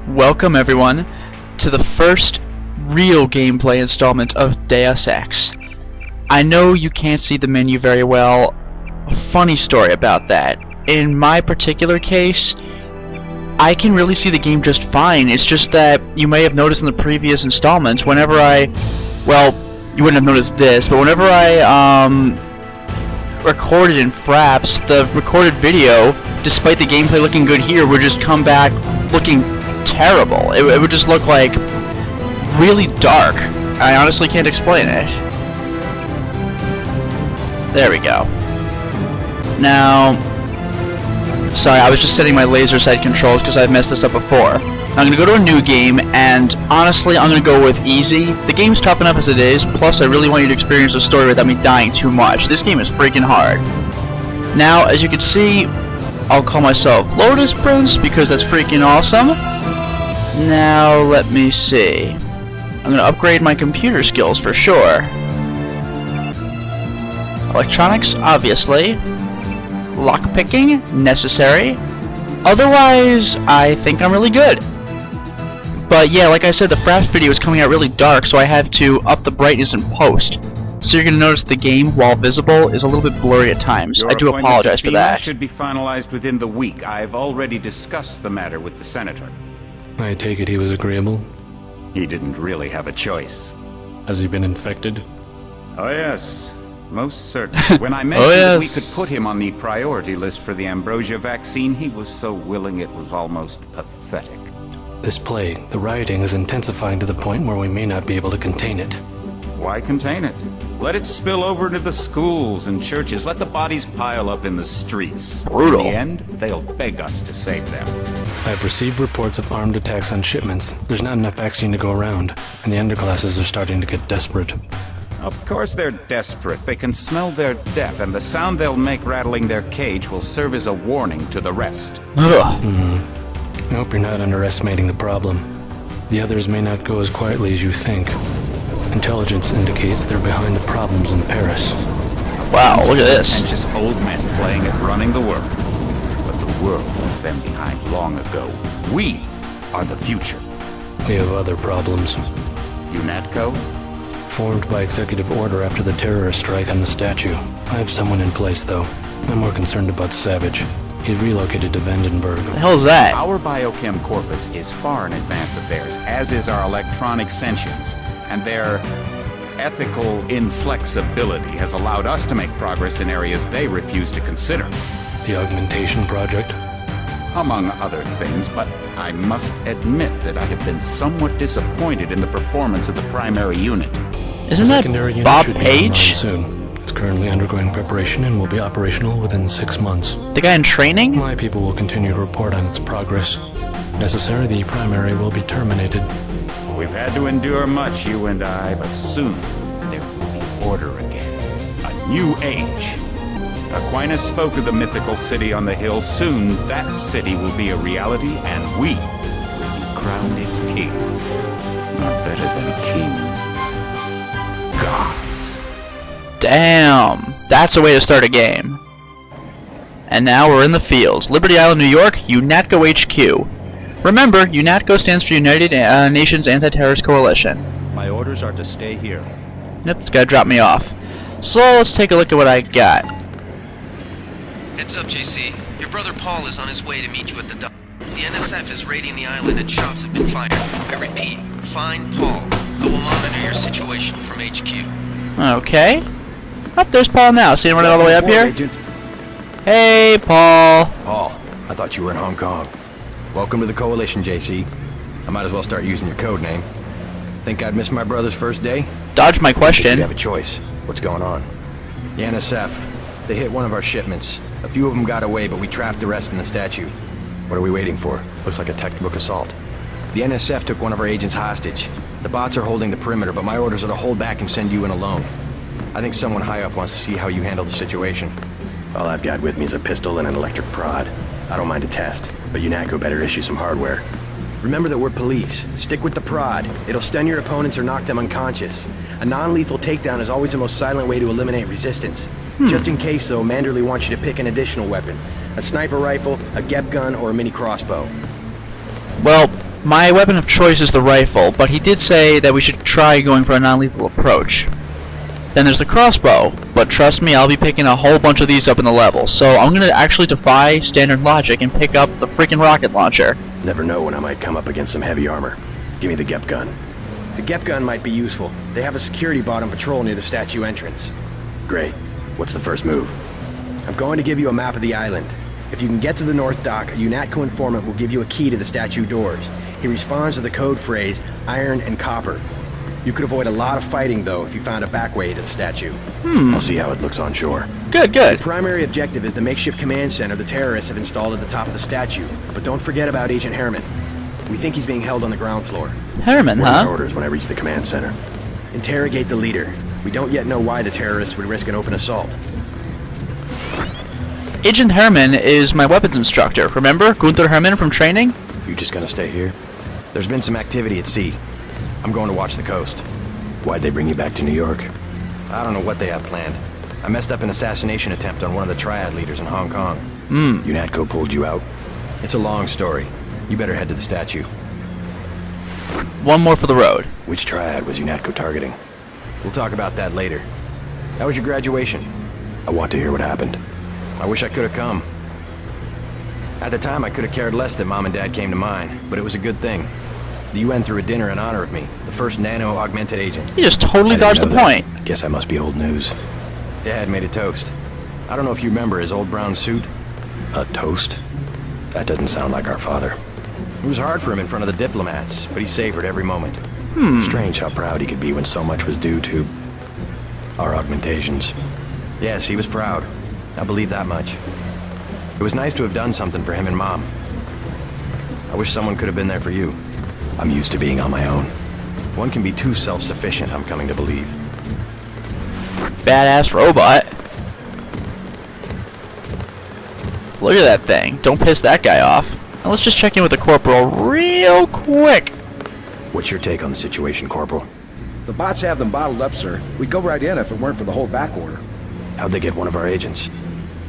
Welcome everyone to the first real gameplay installment of Deus Ex. I know you can't see the menu very well. A funny story about that. In my particular case, I can really see the game just fine. It's just that you may have noticed in the previous installments, whenever well, you wouldn't have noticed this, but whenever I recorded in Fraps, the recorded video, despite the gameplay looking good here, would just come back looking terrible. It would just look like really dark. I honestly can't explain it. There we go. Now, sorry, I was just setting my laser sight controls because I've messed this up before. I'm going to go to a new game, and honestly, I'm going to go with easy. The game's tough enough as it is, plus I really want you to experience the story without me dying too much. This game is freaking hard. Now, as you can see, I'll call myself Lotus Prince because that's freaking awesome. Now, let me see. I'm going to upgrade my computer skills for sure. Electronics, obviously. Lockpicking, necessary. Otherwise, I think I'm really good. But yeah, like I said, the Fraps video is coming out really dark, so I had to up the brightness in post. So you're going to notice the game, while visible, is a little bit blurry at times. I do apologize for that. Should be finalized within the week. I've already discussed the matter with the senator. I take it he was agreeable? He didn't really have a choice. Has he been infected? Oh yes, most certainly. When I mentioned that we could put him on the priority list for the ambrosia vaccine, he was so willing it was almost pathetic. This plague, the rioting is intensifying to the point where we may not be able to contain it. Why contain it? Let it spill over into the schools and churches. Let the bodies pile up in the streets. Brutal. In the end, they'll beg us to save them. I've received reports of armed attacks on shipments. There's not enough vaccine to go around, and the underclasses are starting to get desperate. Of course they're desperate. They can smell their death, and the sound they'll make rattling their cage will serve as a warning to the rest. I hope you're not underestimating the problem. The others may not go as quietly as you think. Intelligence indicates they're behind the problems in Paris. Wow, look at this. Pretentious old men playing at running the world. But the world left them behind long ago. We are the future. We have other problems. UNATCO? Formed by executive order after the terrorist strike on the statue. I have someone in place, though. I'm more concerned about Savage. He's relocated to Vandenberg. What the hell is that? Our biochem corpus is far in advance of theirs, as is our electronic sentience. And their ethical inflexibility has allowed us to make progress in areas they refuse to consider. The augmentation project? Among other things, but I must admit that I have been somewhat disappointed in the performance of the primary unit. Isn't that Bob Page? Soon. It's currently undergoing preparation and will be operational within 6 months. The guy in training? My people will continue to report on its progress. Necessary, the primary will be terminated. We've had to endure much, you and I, but soon there will be order again. A new age. Aquinas spoke of the mythical city on the hill. Soon that city will be a reality, and we will be crowned its kings. Not better than kings. Gods. Damn, that's a way to start a game. And now we're in the fields. Liberty Island, New York, UNATCO HQ. Remember, UNATCO stands for United Nations Anti-Terrorist Coalition. My orders are to stay here. Yep, this guy dropped me off. So let's take a look at what I got. Heads up, JC. Your brother Paul is on his way to meet you at the dock. The NSF is raiding the island and shots have been fired. I repeat, find Paul. I will monitor your situation from HQ. Okay. Oh, there's Paul now. See him running all the way up here? Agent. Hey, Paul. Paul, I thought you were in Hong Kong. Welcome to the Coalition, JC. I might as well start using your code name. Think I'd miss my brother's first day? Dodge my You question. have a choice. What's going on? The NSF. They hit one of our shipments. A few of them got away, but we trapped the rest in the statue. What are we waiting for? Looks like a textbook assault. The NSF took one of our agents hostage. The bots are holding the perimeter, but my orders are to hold back and send you in alone. I think someone high up wants to see how you handle the situation. All I've got with me is a pistol and an electric prod. I don't mind a test, but UNATCO better issue some hardware. Remember that we're police. Stick with the prod. It'll stun your opponents or knock them unconscious. A non-lethal takedown is always the most silent way to eliminate resistance. Just in case, though, Manderley wants you to pick an additional weapon. A sniper rifle, a GEP gun, or a mini crossbow. Well, My weapon of choice is the rifle, but he did say that we should try going for a non-lethal approach. Then there's the crossbow, but trust me, I'll be picking a whole bunch of these up in the level, so I'm gonna actually defy standard logic and pick up the freaking rocket launcher. Never know when I might come up against some heavy armor. Give me the Gep gun. The Gep gun might be useful. They have a security bot on patrol near the statue entrance. Great. What's the first move? I'm going to give you a map of the island. If you can get to the North Dock, a UNATCO informant will give you a key to the statue doors. He responds to the code phrase, iron and copper. You could avoid a lot of fighting, though, if you found a back way to the statue. I'll see how it looks on shore. Good, good. The primary objective is the makeshift command center the terrorists have installed at the top of the statue. But don't forget about Agent Herman. We think he's being held on the ground floor. Herman, What are huh? my orders when I reach the command center? Interrogate the leader. We don't yet know why the terrorists would risk an open assault. Agent Herman is my weapons instructor. Remember Gunther Herman from training? You just gonna stay here? There's been some activity at sea. I'm going to watch the coast. Why'd they bring you back to New York? I don't know what they have planned. I messed up an assassination attempt on one of the Triad leaders in Hong Kong. UNATCO pulled you out? It's a long story. You better head to the statue. One more for the road. Which Triad was UNATCO targeting? We'll talk about that later. How was your graduation? I want to hear what happened. I wish I could have come. At the time, I could have cared less that Mom and Dad came to mine, but it was a good thing. The UN threw a dinner in honor of me, the first nano-augmented agent. You just totally I didn't dodged know the that. point. Guess I must be old news. Dad made a toast. I don't know if you remember his old brown suit. A toast? That doesn't sound like our father. It was hard for him in front of the diplomats, but he savored every moment. Strange how proud he could be when so much was due to our augmentations. Yes, he was proud. I believe that much. It was nice to have done something for him and Mom. I wish someone could have been there for you. I'm used to being on my own. One can be too self-sufficient, I'm coming to believe. Badass robot. Look at that thing. Don't piss that guy off. Now let's just check in with the corporal real quick. What's your take on the situation, Corporal? The bots have them bottled up, sir. We'd go right in if it weren't for the whole back order. How'd they get one of our agents?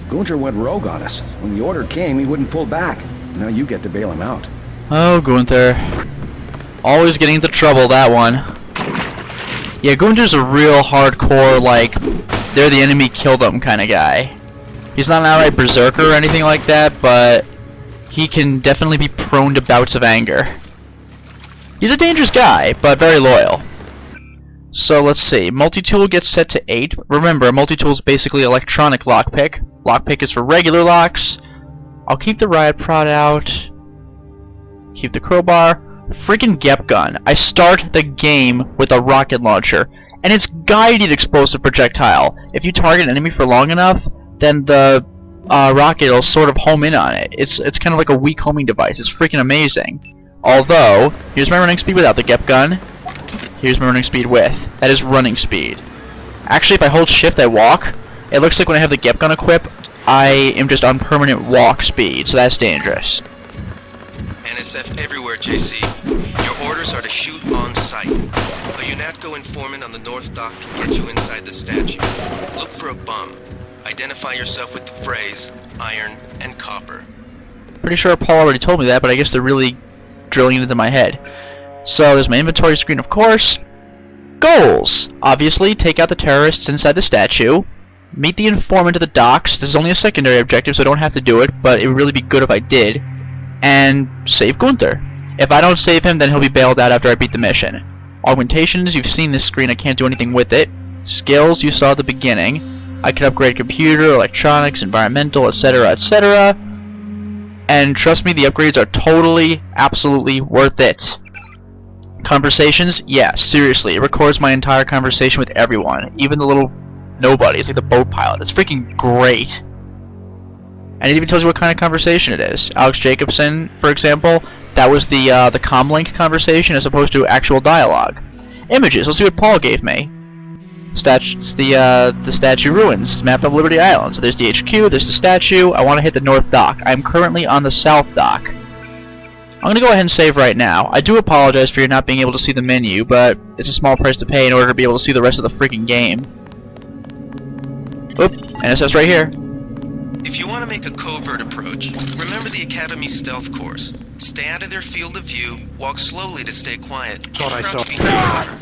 Gunther went rogue on us. When the order came, he wouldn't pull back. Now you get to bail him out. Oh, Gunther. Always getting into trouble, that one. Yeah, Gunther's a real hardcore, like, they're the enemy, kill them kind of guy. He's not an outright berserker or anything like that, but he can definitely be prone to bouts of anger. He's a dangerous guy, but very loyal. So let's see, multi-tool gets set to 8. Remember, multi-tool is basically electronic lockpick. Lockpick is for regular locks. I'll keep the riot prod out. Keep the crowbar. Freaking Gep gun. I start the game with a rocket launcher, and it's guided explosive projectile. If you target an enemy for long enough, then the rocket will sort of home in on it. It's kind of like a weak homing device. It's freaking amazing. Although, here's my running speed without the Gep gun. Here's my running speed with. That is running speed. Actually, if I hold shift, I walk. It looks like when I have the Gep gun equipped, I am just on permanent walk speed, so that's dangerous. NSF everywhere, JC. Your orders are to shoot on sight. A UNATCO informant on the North Dock can get you inside the statue. Look for a bum. Identify yourself with the phrase, iron and copper. Pretty sure Paul already told me that, but I guess they're really drilling it into my head. So there's my inventory screen, of course. Goals! Obviously, take out the terrorists inside the statue. Meet the informant at the docks. This is only a secondary objective, so I don't have to do it, but it would really be good if I did. And save Gunther. If I don't save him, then he'll be bailed out after I beat the mission. Augmentations, you've seen this screen, I can't do anything with it. Skills, you saw at the beginning. I can upgrade computer, electronics, environmental, etc., etc. And trust me, the upgrades are totally, absolutely worth it. Conversations? Yeah, seriously, it records my entire conversation with everyone, even the little nobodies, like the boat pilot. It's freaking great. And it even tells you what kind of conversation it is. Alex Jacobson, for example, that was the comlink conversation as opposed to actual dialogue. Images, let's see what Paul gave me. The statue ruins, map of Liberty Island. So there's the HQ, there's the statue. I want to hit the North Dock. I'm currently on the South Dock. I'm going to go ahead and save right now. I do apologize for you not being able to see the menu, but it's a small price to pay in order to be able to see the rest of the freaking game. Oop, NSF's right here. If you want to make a covert approach, remember the Academy stealth course. Stay out of their field of view, walk slowly to stay quiet, and crouch behind cover.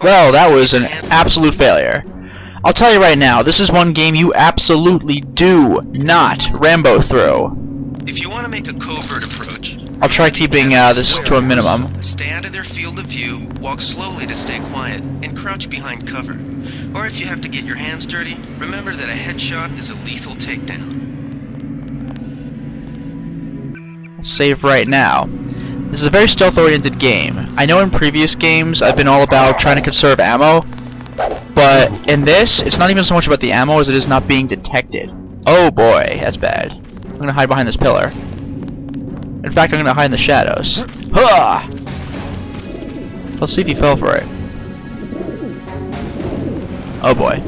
Well, that was an absolute failure. I'll tell you right now, this is one game you absolutely do not Rambo through. If you want to make a covert approach, I'll try keeping this to a minimum. stay out of their field of view, walk slowly to stay quiet, and crouch behind cover. Or if you have to get your hands dirty, remember that a headshot is a lethal takedown. Save right now. This is a very stealth-oriented game. I know in previous games I've been all about trying to conserve ammo, but in this, it's not even so much about the ammo as it is not being detected. Oh boy, that's bad. I'm gonna hide behind this pillar. In fact, I'm gonna hide in the shadows. Huh! Let's see if he fell for it. Oh boy.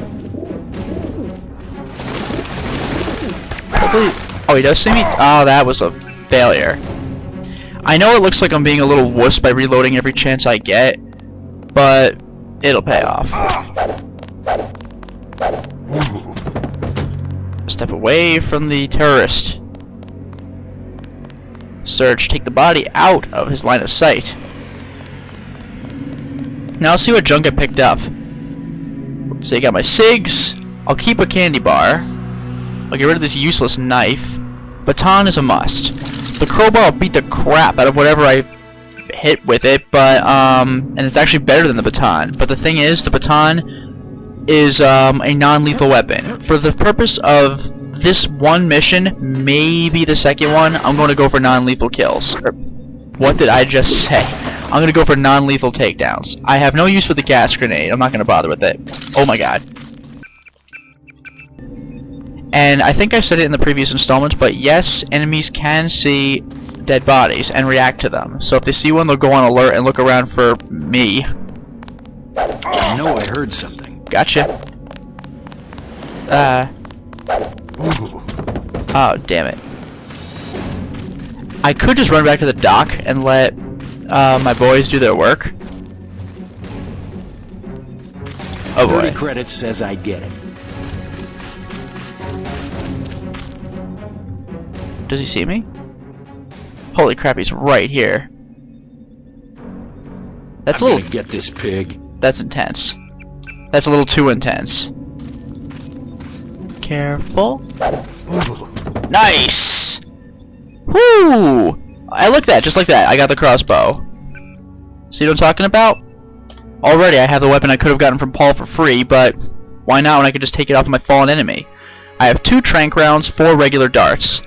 Hopefully. Oh, he does see me? Oh, that was a failure. I know it looks like I'm being a little wuss by reloading every chance I get, but it'll pay off. Step away from the terrorist. Search, take the body out of his line of sight. Now let's see what junk I picked up. So I got my cigs. I'll keep a candy bar. I'll get rid of this useless knife. Baton is a must. The crowbar will beat the crap out of whatever I hit with it, but and it's actually better than the baton. But the thing is, the baton is a non-lethal weapon. For the purpose of this one mission, maybe the second one, I'm going to go for non-lethal kills. Or, what did I just say? I'm going to go for non-lethal takedowns. I have no use for the gas grenade. I'm not going to bother with it. Oh my god. And I think I said it in the previous installments, but yes, enemies can see dead bodies and react to them. So if they see one, they'll go on alert and look around for me. I know I heard something. Gotcha. Oh, damn it. I could just run back to the dock and let my boys do their work. Oh boy. 30 credits says I get it. Does he see me? Holy crap, he's right here. That's I'm a little... gonna get this pig. That's intense. That's a little too intense. Careful. Nice! Woo! I looked at just like that. I got the crossbow. See what I'm talking about? Already I have the weapon I could have gotten from Paul for free, but why not when I could just take it off of my fallen enemy? I have 2 tranq rounds, 4 regular darts.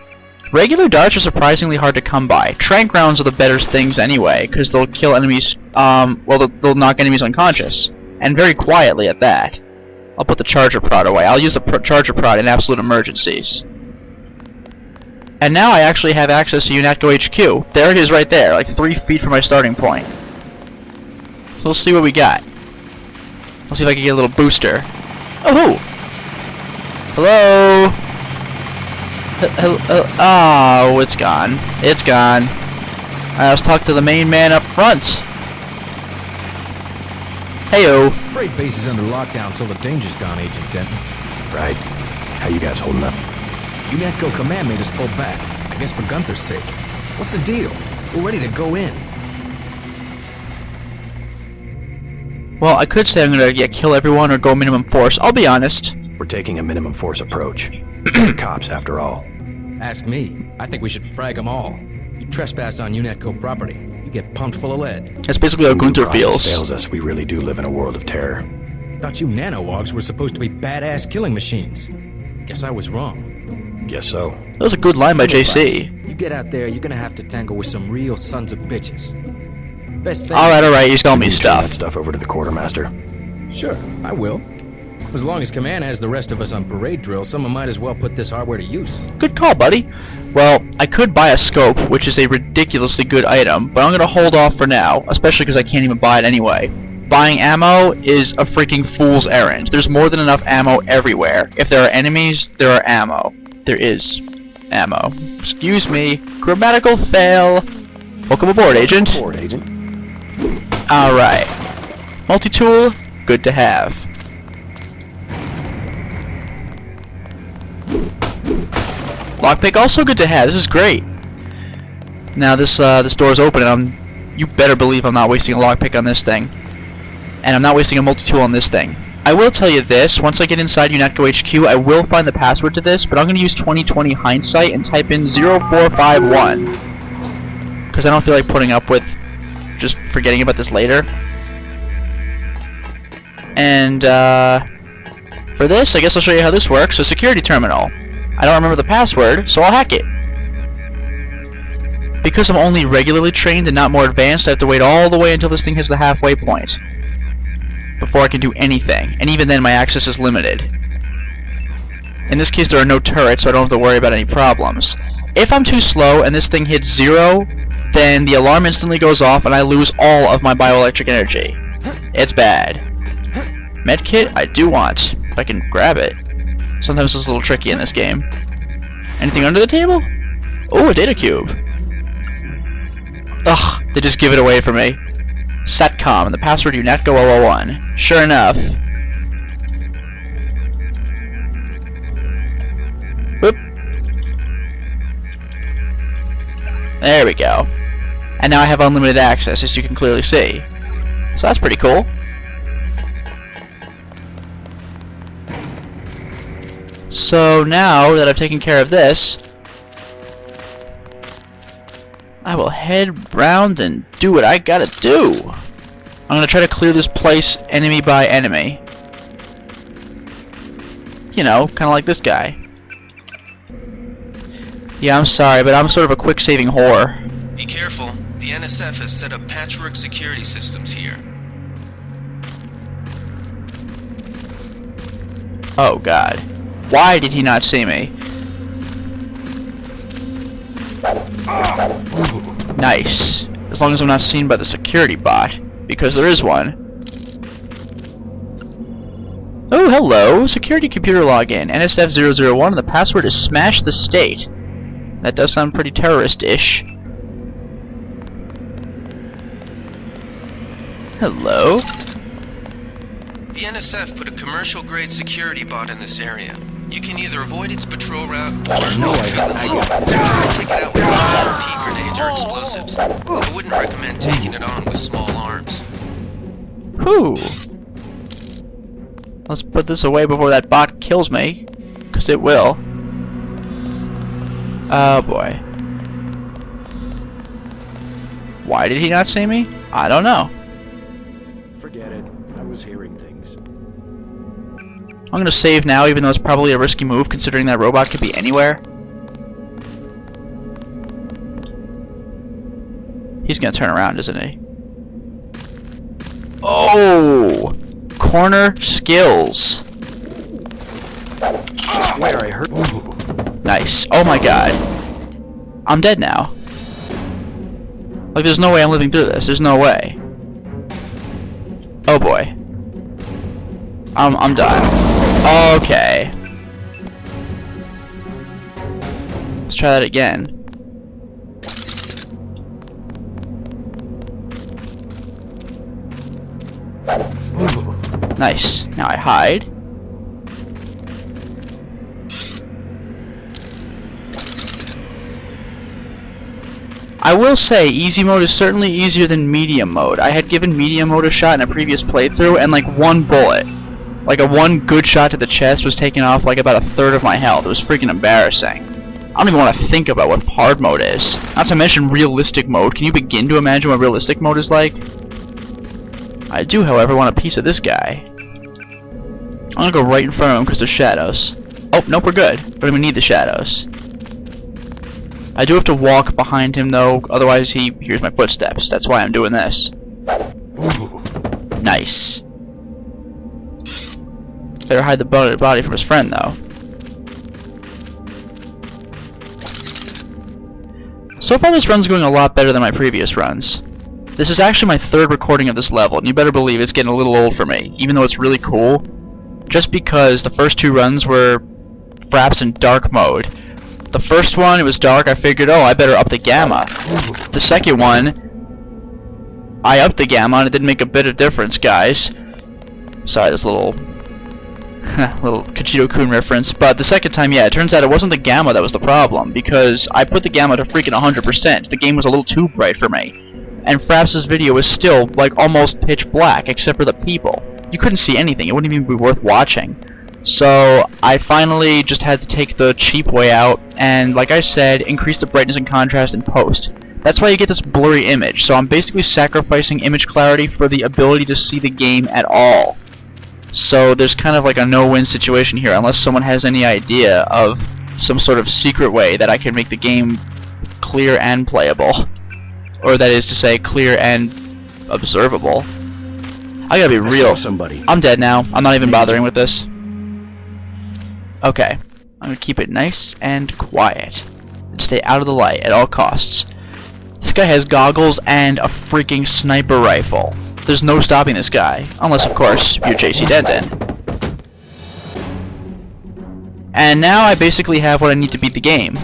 Regular darts are surprisingly hard to come by. Tranq rounds are the better things anyway, because they'll kill enemies, well, they'll knock enemies unconscious. And very quietly at that. I'll put the charger prod away. I'll use the charger prod in absolute emergencies. And now I actually have access to UNATCO HQ. There it is right there, like 3 feet from my starting point. So we'll see what we got. Let's see if I can get a little booster. Oh! Hello? Oh, it's gone. It's gone. Let's talk to the main man up front. Heyo. Freight base is under lockdown till the danger's gone, Agent Denton. Right. How you guys holding up? UNATCO command made us pull back. I guess for Gunther's sake. What's the deal? We're ready to go in. Well, I could say I'm gonna kill everyone or go minimum force. I'll be honest. We're taking a minimum force approach. They're cops, after all. Ask me. I think we should frag them all. You trespass on UNATCO property, you get pumped full of lead. That's basically how Gunther feels. fails us, we really do live in a world of terror. Thought you nanowogs were supposed to be badass killing machines. Guess I was wrong. Guess so. That was a good line by Some JC. advice. You get out there, you're gonna have to tangle with some real sons of bitches. Best thing. Alright, he's telling me Can you turn stuff. that stuff over to the quartermaster. Sure, I will. As long as command has the rest of us on parade drill, someone might as well put this hardware to use. Good call, buddy. Well, I could buy a scope, which is a ridiculously good item, but I'm gonna hold off for now, especially because I can't even buy it anyway. Buying ammo is a freaking fool's errand. There's more than enough ammo everywhere. If there are enemies, there are ammo. There is ammo. Excuse me. Grammatical fail. Welcome aboard, Agent. Alright. Multi-tool, good to have. Lockpick also good to have. This is great. Now this door's open, and you better believe I'm not wasting a lockpick on this thing. And I'm not wasting a multi-tool on this thing. I will tell you this, once I get inside UNATCO HQ, I will find the password to this, but I'm going to use 20/20 hindsight and type in 0451. Because I don't feel like putting up with just forgetting about this later. And, for this, I guess I'll show you how this works. So, security terminal. I don't remember the password, so I'll hack it. Because I'm only regularly trained and not more advanced, I have to wait all the way until this thing hits the halfway point before I can do anything, and even then my access is limited. In this case there are no turrets, so I don't have to worry about any problems. If I'm too slow and this thing hits 0, then the alarm instantly goes off and I lose all of my bioelectric energy. It's bad. Medkit I do want, if I can grab it. Sometimes it's a little tricky in this game. Anything under the table? Oh, a data cube. Ugh, they just give it away for me. Setcom, and the password UNATCO 001. Sure enough. Whoop. There we go. And now I have unlimited access, as you can clearly see. So that's pretty cool. So now that I've taken care of this, I will head round and do what I gotta do. I'm gonna try to clear this place enemy by enemy. You know, kinda like this guy. Yeah, I'm sorry, but I'm sort of a quick-saving whore. Be careful. The NSF has set up patchwork security systems here. Oh god. Why did he not see me? Nice. As long as I'm not seen by the security bot. Because there is one. Oh, hello. Security computer login. NSF001 and the password is smash the state. That does sound pretty terrorist-ish. Hello? The NSF put a commercial-grade security bot in this area. You can either avoid its patrol route or try to take it out with pea grenades or explosives. I wouldn't recommend taking it on with small arms. Whew. Let's put this away before that bot kills me. Because it will. Oh boy. Why did he not see me? I don't know. Forget it. I was hearing things. I'm gonna save now, even though it's probably a risky move, considering that robot could be anywhere. He's gonna turn around, isn't he? Oh! Corner skills. I swear I heard. Nice. Oh my god. I'm dead now. Like, there's no way I'm living through this. There's no way. Oh boy. I'm done. Okay. Let's try that again. Nice. Now I hide. I will say, easy mode is certainly easier than medium mode. I had given medium mode a shot in a previous playthrough, and like one bullet, like a one good shot to the chest, was taking off like about a third of my health. It was freaking embarrassing. I don't even want to think about what hard mode is. Not to mention realistic mode. Can you begin to imagine what realistic mode is like? I do, however, want a piece of this guy. I'm gonna go right in front of him because there's shadows. Oh, nope, we're good. Don't even need the shadows. I do have to walk behind him though, otherwise he hears my footsteps. That's why I'm doing this. Nice. Better hide the body from his friend though. So far this run's going a lot better than my previous runs. This is actually my third recording of this level, and you better believe it's getting a little old for me, even though it's really cool. Just because the first two runs were perhaps in dark mode. The first one, it was dark, I figured, oh, I better up the gamma. The second one, I upped the gamma, and it didn't make a bit of difference, guys. Sorry, this little Little Kachito-kun reference. But the second time, yeah, it turns out it wasn't the gamma that was the problem, because I put the gamma to freaking 100%. The game was a little too bright for me. And Fraps' video was still, like, almost pitch black, except for the people. You couldn't see anything. It wouldn't even be worth watching. So I finally just had to take the cheap way out, and like I said, increase the brightness and contrast in post. That's why you get this blurry image. So I'm basically sacrificing image clarity for the ability to see the game at all. So there's kind of like a no-win situation here, unless someone has any idea of some sort of secret way that I can make the game clear and playable. Or that is to say, clear and observable. I gotta be real. Somebody. I'm dead now. I'm not even bothering with this. Okay. I'm gonna keep it nice and quiet. And stay out of the light at all costs. This guy has goggles and a freaking sniper rifle. There's no stopping this guy. Unless, of course, you're JC Denton. And now I basically have what I need to beat the game.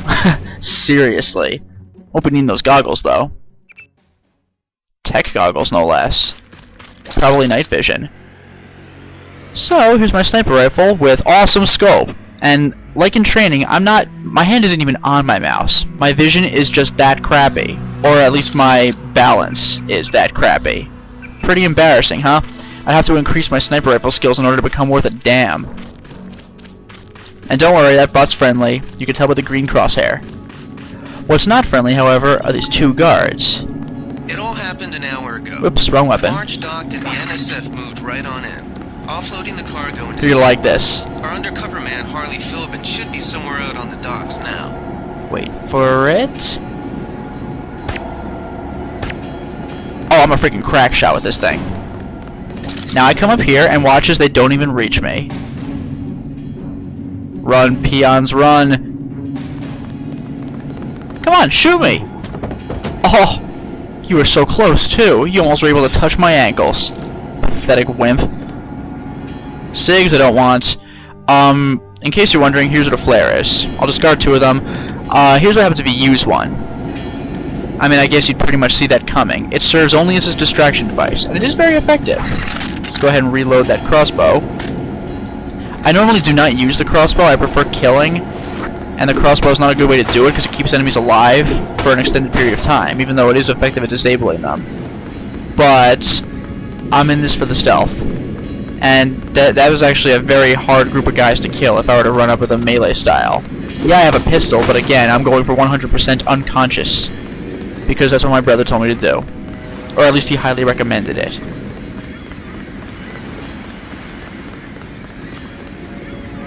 Seriously. Won't be needing those goggles, though. Tech goggles, no less. Probably night vision. So, here's my sniper rifle with awesome scope. And, like in training, my hand isn't even on my mouse. My vision is just that crappy. Or at least my balance is that crappy. Pretty embarrassing, huh? I'd have to increase my sniper rifle skills in order to become worth a damn. And don't worry, that bot's friendly. You can tell by the green crosshair. What's not friendly, however, are these two guards. It all happened an hour ago. Whoops, wrong weapon. March docked and the NSF moved right on in, offloading the cargo into... You're gonna like this. Our undercover man, Harley Philbin, should be somewhere out on the docks now. Wait for it. Oh, I'm a freaking crack shot with this thing. Now I come up here and watch as they don't even reach me. Run, peons, run. Come on, shoot me. Oh, you were so close, too. You almost were able to touch my ankles. Pathetic wimp. SIGs I don't want. In case you're wondering, here's what a flare is. I'll discard two of them. Here's what happens if you use one. I mean, I guess you'd pretty much see that coming. It serves only as a distraction device, and it is very effective. Let's go ahead and reload that crossbow. I normally do not use the crossbow. I prefer killing, and the crossbow is not a good way to do it because it keeps enemies alive for an extended period of time, even though it is effective at disabling them. But I'm in this for the stealth. And that was actually a very hard group of guys to kill if I were to run up with a melee style. Yeah, I have a pistol, but again, I'm going for 100% unconscious. Because that's what my brother told me to do. Or at least he highly recommended it.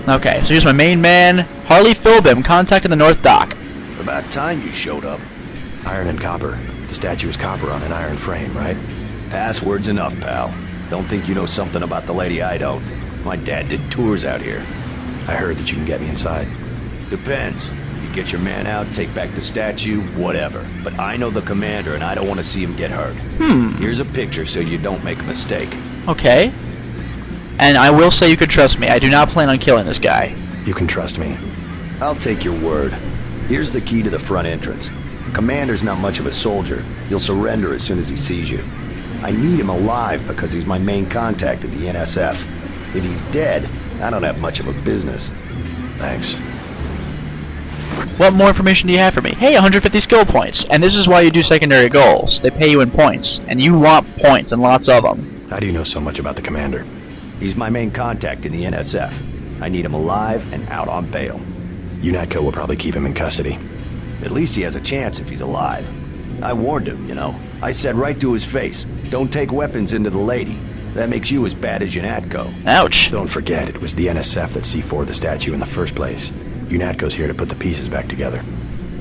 Okay, so here's my main man, Harley Philbin, contacting the North Dock. About time you showed up. Iron and copper. The statue is copper on an iron frame, right? Password's enough, pal. Don't think you know something about the lady I don't. My dad did tours out here. I heard that you can get me inside. Depends. You get your man out, take back the statue, whatever. But I know the commander and I don't want to see him get hurt. Here's a picture so you don't make a mistake. Okay. And I will say you can trust me. I do not plan on killing this guy. You can trust me. I'll take your word. Here's the key to the front entrance. The commander's not much of a soldier. He'll surrender as soon as he sees you. I need him alive because he's my main contact at the NSF. If he's dead, I don't have much of a business. Thanks. What more information do you have for me? Hey, 150 skill points. And this is why you do secondary goals. They pay you in points. And you want points and lots of them. How do you know so much about the commander? He's my main contact in the NSF. I need him alive and out on bail. UNATCO will probably keep him in custody. At least he has a chance if he's alive. I warned him, you know. I said right to his face, don't take weapons into the lady. That makes you as bad as UNATCO. Ouch. Don't forget, it was the NSF that C4'd the statue in the first place. UNATCO's here to put the pieces back together.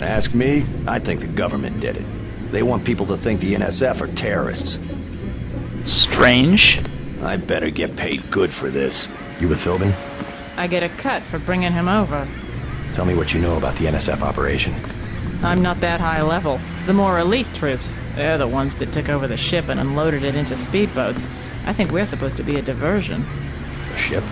Ask me, I think the government did it. They want people to think the NSF are terrorists. Strange. I better get paid good for this. You with Philbin? I get a cut for bringing him over. Tell me what you know about the NSF operation. I'm not that high level. The more elite troops, they're the ones that took over the ship and unloaded it into speedboats. I think we're supposed to be a diversion. A ship?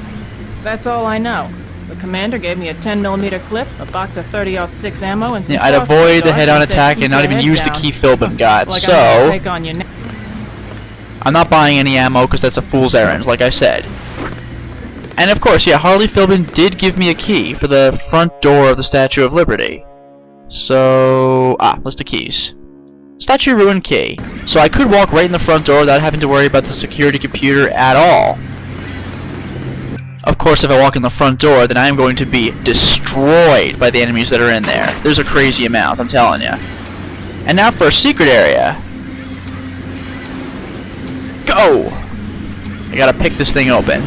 That's all I know. The commander gave me a 10mm clip, a box of 30-06 ammo, and some Yeah, I'd avoid the head-on attack and not even use the key Philbin got. Like So, take on you I'm not buying any ammo because that's a fool's errand, like I said. And of course, yeah, Harley Philbin did give me a key for the front door of the Statue of Liberty. So, list of keys. Statue ruin key. So I could walk right in the front door without having to worry about the security computer at all. Of course, if I walk in the front door, then I am going to be destroyed by the enemies that are in there. There's a crazy amount, I'm telling you. And now for a secret area. Go! I gotta pick this thing open.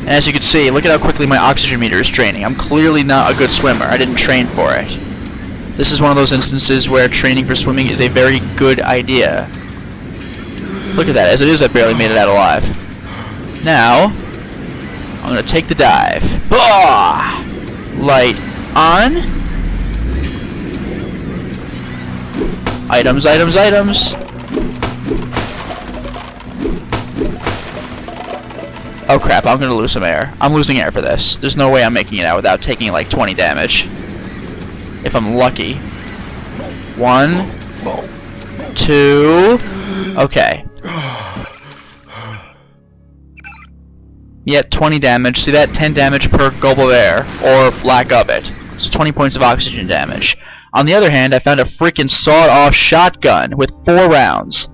And as you can see, look at how quickly my oxygen meter is draining. I'm clearly not a good swimmer. I didn't train for it. This is one of those instances where training for swimming is a very good idea. Look at that. As it is, I barely made it out alive. Now, I'm going to take the dive. Ah! Light on. Items, items, items. Oh crap, I'm gonna lose some air. I'm losing air for this. There's no way I'm making it out without taking like 20 damage. If I'm lucky. 1, 2... Okay. Yeah, 20 damage. See that? 10 damage per gulp of air, or lack of it. It's 20 points of oxygen damage. On the other hand, I found a freaking sawed-off shotgun with 4 rounds.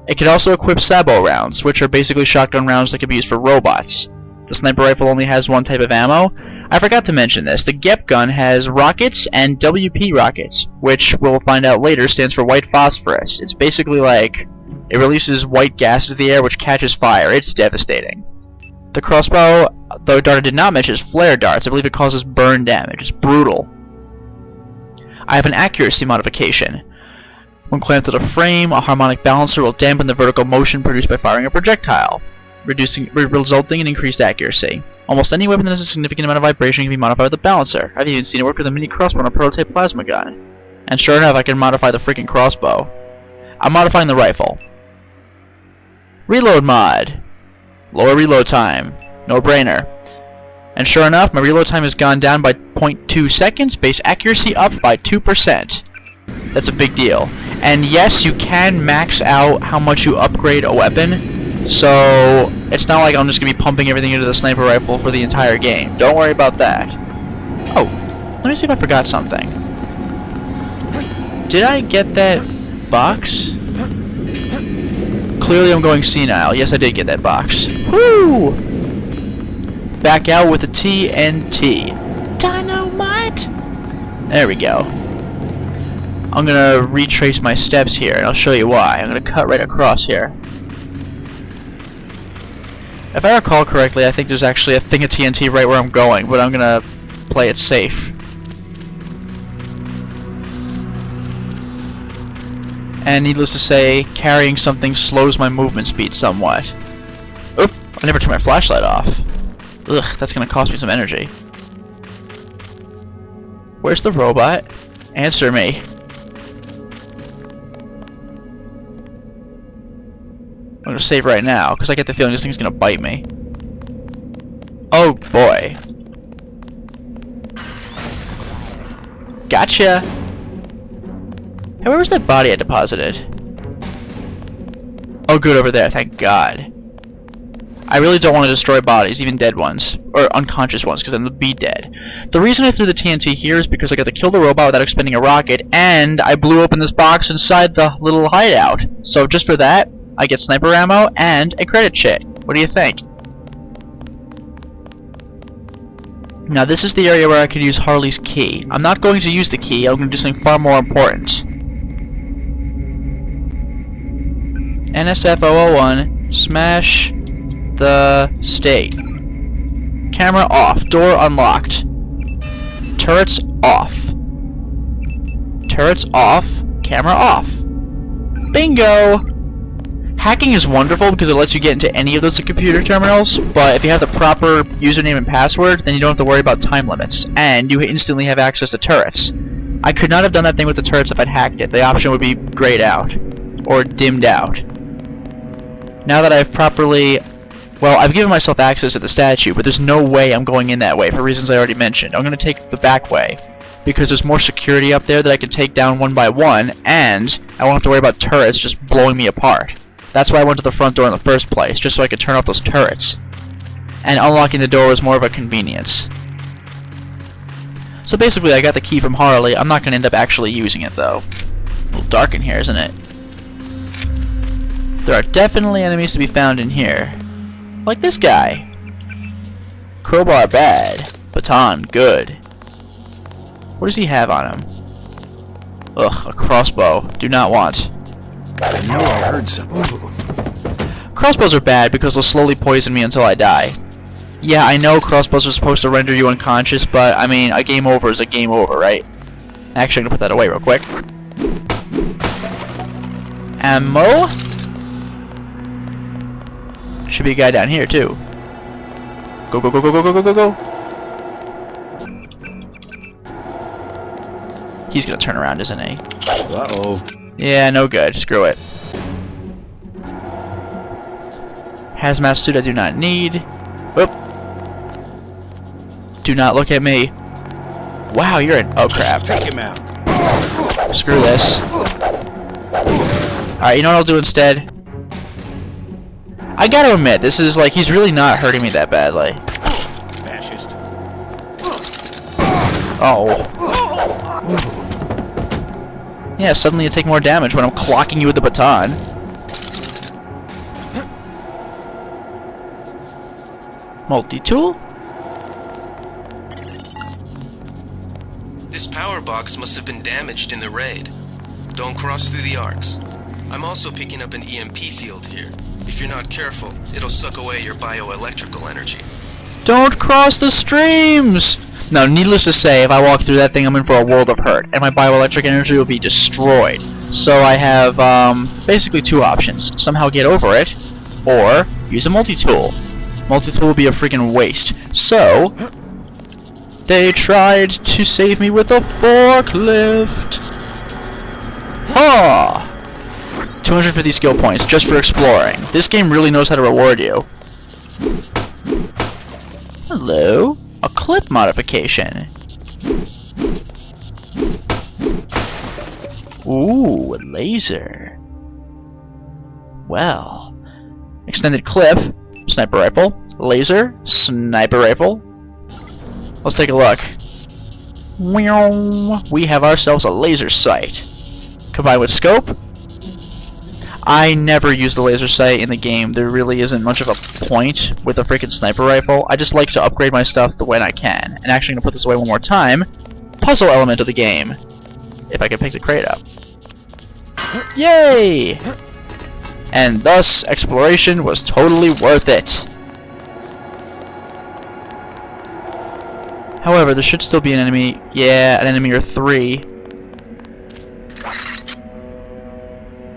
It can also equip sabot rounds, which are basically shotgun rounds that can be used for robots. The sniper rifle only has one type of ammo. I forgot to mention this. The GEP gun has rockets and WP rockets, which we'll find out later stands for white phosphorus. It's basically like it releases white gas into the air which catches fire. It's devastating. The crossbow, though Dart did not mention, is flare darts. I believe it causes burn damage. It's brutal. I have an accuracy modification. When clamped to the frame, a harmonic balancer will dampen the vertical motion produced by firing a projectile, resulting in increased accuracy. Almost any weapon that has a significant amount of vibration can be modified with a balancer. I've even seen it work with a mini crossbow and a prototype plasma gun. And sure enough, I can modify the freaking crossbow. I'm modifying the rifle. Reload mod. Lower reload time. No brainer. And sure enough, my reload time has gone down by 0.2 seconds, base accuracy up by 2%. That's a big deal. And yes, you can max out how much you upgrade a weapon, so it's not like I'm just going to be pumping everything into the sniper rifle for the entire game. Don't worry about that. Oh, let me see if I forgot something. Did I get that box? Clearly I'm going senile. Yes, I did get that box. Woo! Back out with the TNT. Dynamite! There we go. I'm gonna retrace my steps here, and I'll show you why. I'm gonna cut right across here. If I recall correctly, I think there's actually a thing of TNT right where I'm going, but I'm gonna play it safe. And needless to say, carrying something slows my movement speed somewhat. Oop! I never turned my flashlight off. Ugh, that's gonna cost me some energy. Where's the robot? Answer me. I'm gonna save right now, because I get the feeling this thing's gonna bite me. Oh boy. Gotcha! Hey, where was that body I deposited? Oh good, over there, thank God. I really don't want to destroy bodies, even dead ones. Or unconscious ones, because then they'll be dead. The reason I threw the TNT here is because I got to kill the robot without expending a rocket, and I blew open this box inside the little hideout. So just for that, I get sniper ammo and a credit check. What do you think? Now this is the area where I could use Harley's key. I'm not going to use the key, I'm going to do something far more important. NSF 001, smash the stake. Camera off, door unlocked. Turrets off. Turrets off, camera off. Bingo! Hacking is wonderful because it lets you get into any of those computer terminals, but if you have the proper username and password, then you don't have to worry about time limits, and you instantly have access to turrets. I could not have done that thing with the turrets if I'd hacked it. The option would be grayed out, or dimmed out. Now that I've properly... Well, I've given myself access to the statue, but there's no way I'm going in that way for reasons I already mentioned. I'm going to take the back way, because there's more security up there that I can take down one by one, and I won't have to worry about turrets just blowing me apart. That's why I went to the front door in the first place, just so I could turn off those turrets. and unlocking the door was more of a convenience. So basically, I got the key from Harley. I'm not going to end up actually using it, though. A little dark in here, isn't it? There are definitely enemies to be found in here. Like this guy. Crowbar, bad. Baton, good. What does he have on him? Ugh, a crossbow. Do not want. I know I heard something. Crossbows are bad because they'll slowly poison me until I die. Yeah, I know crossbows are supposed to render you unconscious, but, I mean, a game over is a game over, right? Actually, I'm gonna put that away real quick. Ammo? Should be a guy down here, too. Go, go, go, go, go, go, go, go, go. He's gonna turn around, isn't he? Uh-oh. Yeah, no good. Screw it. Hazmat suit I do not need. Oop. Do not look at me. Wow, you're an... Oh, crap. Take him out. Screw this. Alright, you know what I'll do instead? I gotta admit, this is like, he's really not hurting me that badly. Fascist. Oh. Yeah, suddenly you take more damage when I'm clocking you with the baton. Multi-tool? This power box must have been damaged in the raid. Don't cross through the arcs. I'm also picking up an EMP field here. If you're not careful, it'll suck away your bioelectrical energy. Don't cross the streams! Now, needless to say, if I walk through that thing, I'm in for a world of hurt, and my bioelectric energy will be destroyed. So I have, basically two options. Somehow get over it, or use a multi-tool. Multi-tool will be a freaking waste. So, they tried to save me with a forklift. Ha! 250 skill points just for exploring. This game really knows how to reward you. Hello? A clip modification. Ooh, a laser. Well, extended clip, sniper rifle, laser, sniper rifle. Let's take a look. We have ourselves a laser sight. Combined with scope. I never use the laser sight in the game. There really isn't much of a point with a freaking sniper rifle. I just like to upgrade my stuff when I can. And actually, I'm gonna put this away one more time. Puzzle element of the game. If I can pick the crate up. Yay! And thus, exploration was totally worth it. However, there should still be an enemy. Yeah, an enemy or three.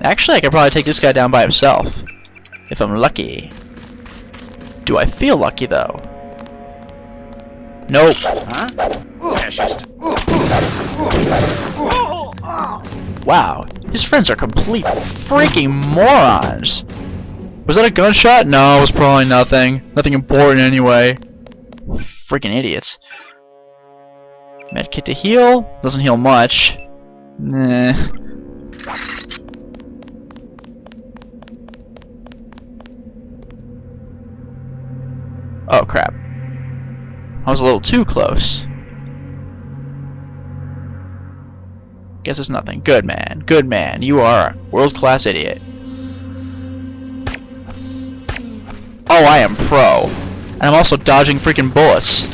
Actually, I could probably take this guy down by himself. If I'm lucky. Do I feel lucky, though? Nope. Huh? Fascist. Wow, his friends are complete freaking morons. Was that a gunshot? No, it was probably nothing. Nothing important anyway. Freaking idiots. Medkit to heal. Doesn't heal much. Nah. Oh crap. I was a little too close. Guess it's nothing. Good man. Good man. You are a world-class idiot. Oh, I am pro. And I'm also dodging freaking bullets.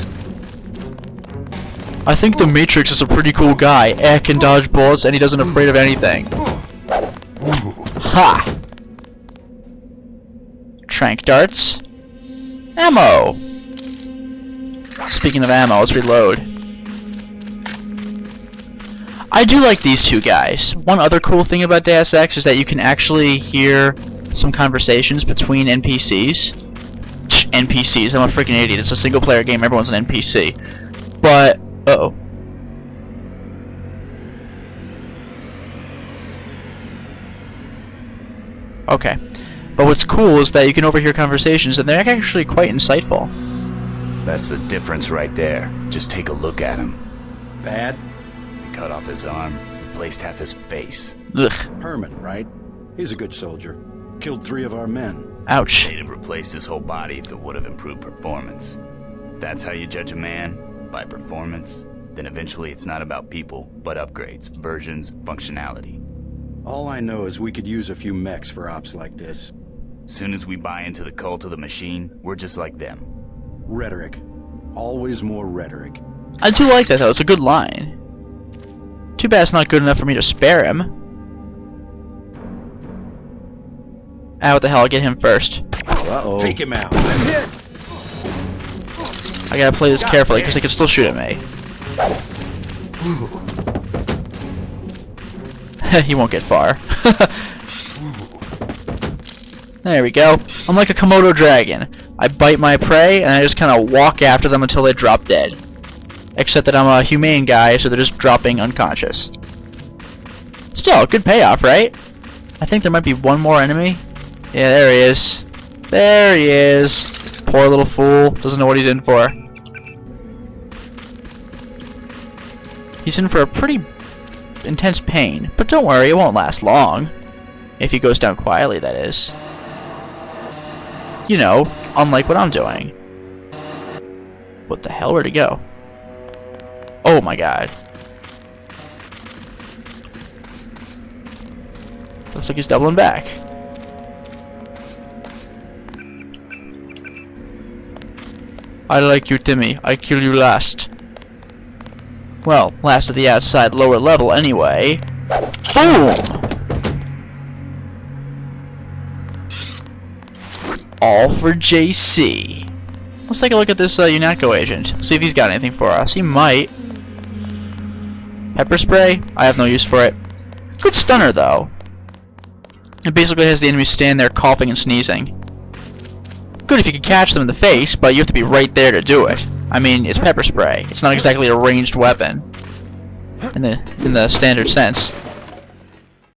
I think the Matrix is a pretty cool guy. Can dodge bullets and he doesn't afraid of anything. Ha! Trank darts. Ammo! Speaking of ammo, let's reload. I do like these two guys. One other cool thing about Deus Ex is that you can actually hear some conversations between NPCs. NPCs, I'm a freaking idiot. It's a single player game, everyone's an NPC. But, uh-oh. Okay. But what's cool is that you can overhear conversations and they're actually quite insightful. That's the difference right there. Just take a look at him. Bad? We cut off his arm, replaced half his face. Ugh. Herman, right? He's a good soldier. Killed 3 of our men. Ouch. They'd have replaced his whole body if it would have improved performance. If that's how you judge a man, by performance, then eventually it's not about people, but upgrades, versions, functionality. All I know is we could use a few mechs for ops like this. Soon as we buy into the cult of the machine, we're just like them. Rhetoric. Always more rhetoric. I do like that though, it's a good line. Too bad it's not good enough for me to spare him. Ah, what the hell, I'll get him first. Uh-oh. Take him out. I'm hit. I gotta play this carefully, because they can still shoot at me. He won't get far. There we go. I'm like a Komodo dragon. I bite my prey, and I just kind of walk after them until they drop dead. Except that I'm a humane guy, so they're just dropping unconscious. Still, good payoff, right? I think there might be one more enemy. Yeah, there he is. There he is. Poor little fool. Doesn't know what he's in for. He's in for a pretty intense pain. But don't worry, it won't last long. If he goes down quietly, that is. You know, unlike what I'm doing. What the hell? Where'd he go? Oh my god. Looks like he's doubling back. I like you, Timmy. I kill you last. Well, last of the outside lower level anyway. Boom! All for JC. Let's take a look at this UNATCO agent. See if he's got anything for us. He might. Pepper spray? I have no use for it. Good stunner, though. It basically has the enemy stand there coughing and sneezing. Good if you can catch them in the face, but you have to be right there to do it. I mean, it's pepper spray. It's not exactly a ranged weapon in the standard sense.